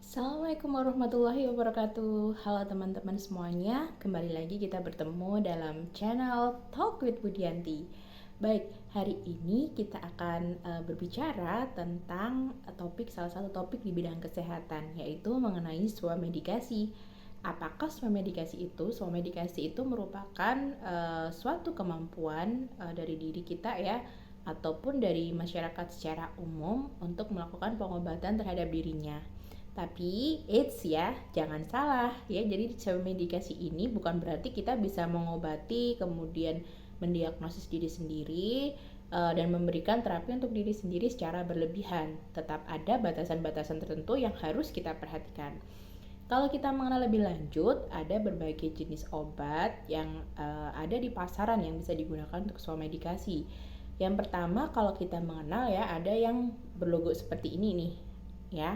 Assalamualaikum warahmatullahi wabarakatuh. Halo teman-teman semuanya, kembali lagi kita bertemu dalam channel Talk with Budianti. Baik, hari ini kita akan berbicara tentang salah satu topik di bidang kesehatan, yaitu mengenai swamedikasi. Apakah swamedikasi itu? Swamedikasi itu merupakan suatu kemampuan dari diri kita ya, ataupun dari masyarakat secara umum untuk melakukan pengobatan terhadap dirinya. Tapi eits ya, jangan salah ya. Jadi medikasi ini bukan berarti kita bisa mengobati kemudian mendiagnosis diri sendiri dan memberikan terapi untuk diri sendiri secara berlebihan. Tetap ada batasan-batasan tertentu yang harus kita perhatikan. Kalau kita mengenal lebih lanjut, ada berbagai jenis obat yang ada di pasaran yang bisa digunakan untuk swamedikasi. Yang pertama, kalau kita mengenal ya, ada yang berlogo seperti ini nih ya.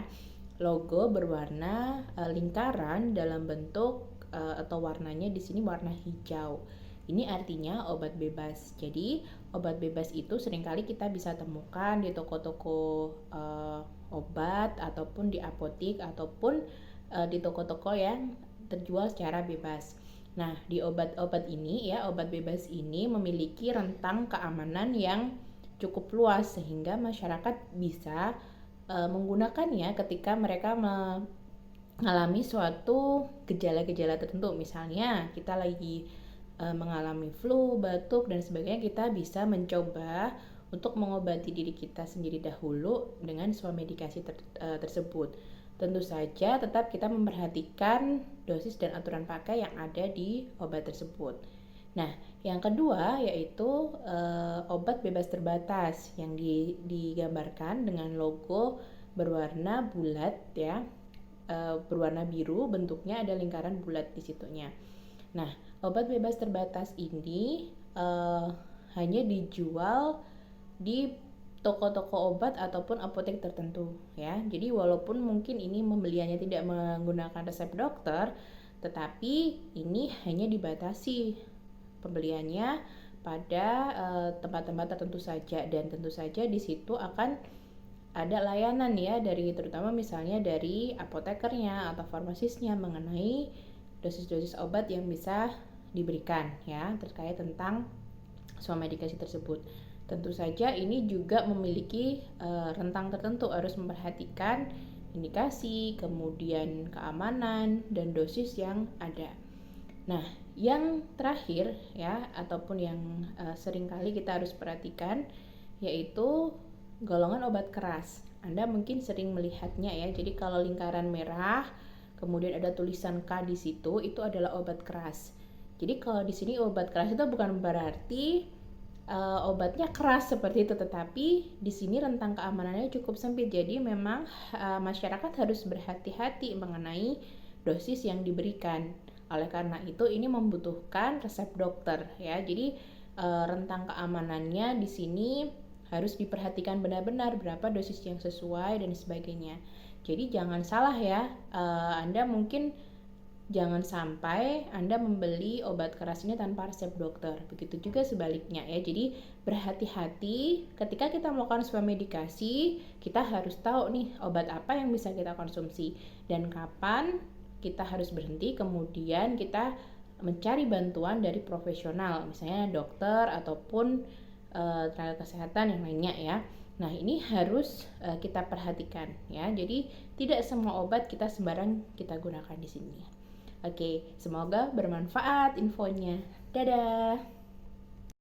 Logo berwarna lingkaran dalam bentuk atau warnanya di sini warna hijau. Ini artinya obat bebas. Jadi obat bebas itu seringkali kita bisa temukan di toko-toko obat ataupun di apotik ataupun di toko-toko yang terjual secara bebas. Nah, di obat-obat ini ya, obat bebas ini memiliki rentang keamanan yang cukup luas sehingga masyarakat bisa menggunakannya ketika mereka mengalami suatu gejala-gejala tertentu. Misalnya kita lagi mengalami flu, batuk dan sebagainya, kita bisa mencoba untuk mengobati diri kita sendiri dahulu dengan swamedikasi tersebut. Tentu saja tetap kita memperhatikan dosis dan aturan pakai yang ada di obat tersebut. Nah, yang kedua yaitu obat bebas terbatas yang digambarkan dengan logo berwarna bulat ya, berwarna biru, bentuknya ada lingkaran bulat di situnya. Nah, obat bebas terbatas ini hanya dijual di toko-toko obat ataupun apotek tertentu ya. Jadi walaupun mungkin ini pembeliannya tidak menggunakan resep dokter, tetapi ini hanya dibatasi pembeliannya pada tempat-tempat tertentu saja, dan tentu saja di situ akan ada layanan ya dari terutama misalnya dari apotekernya atau farmasisnya mengenai dosis-dosis obat yang bisa diberikan ya terkait tentang swamedikasi tersebut. Tentu saja ini juga memiliki rentang tertentu, harus memperhatikan indikasi, kemudian keamanan dan dosis yang ada. Nah, yang terakhir ya, ataupun yang sering kali kita harus perhatikan, yaitu golongan obat keras. Anda mungkin sering melihatnya ya. Jadi kalau lingkaran merah, kemudian ada tulisan K di situ, itu adalah obat keras. Jadi kalau di sini obat keras itu bukan berarti obatnya keras seperti itu, tetapi di sini rentang keamanannya cukup sempit. Jadi memang masyarakat harus berhati-hati mengenai dosis yang diberikan. Oleh karena itu ini membutuhkan resep dokter ya. Jadi rentang keamanannya di sini harus diperhatikan benar-benar berapa dosis yang sesuai dan sebagainya. Jadi jangan salah ya, Anda mungkin jangan sampai Anda membeli obat keras ini tanpa resep dokter. Begitu juga sebaliknya ya. Jadi berhati-hati ketika kita melakukan swamedikasi, kita harus tahu nih obat apa yang bisa kita konsumsi dan kapan kita harus berhenti, kemudian kita mencari bantuan dari profesional, misalnya dokter ataupun tenaga kesehatan yang lainnya ya. Nah, ini harus kita perhatikan ya. Jadi tidak semua obat kita sembarang kita gunakan di sini. Oke, semoga bermanfaat infonya. Dadah.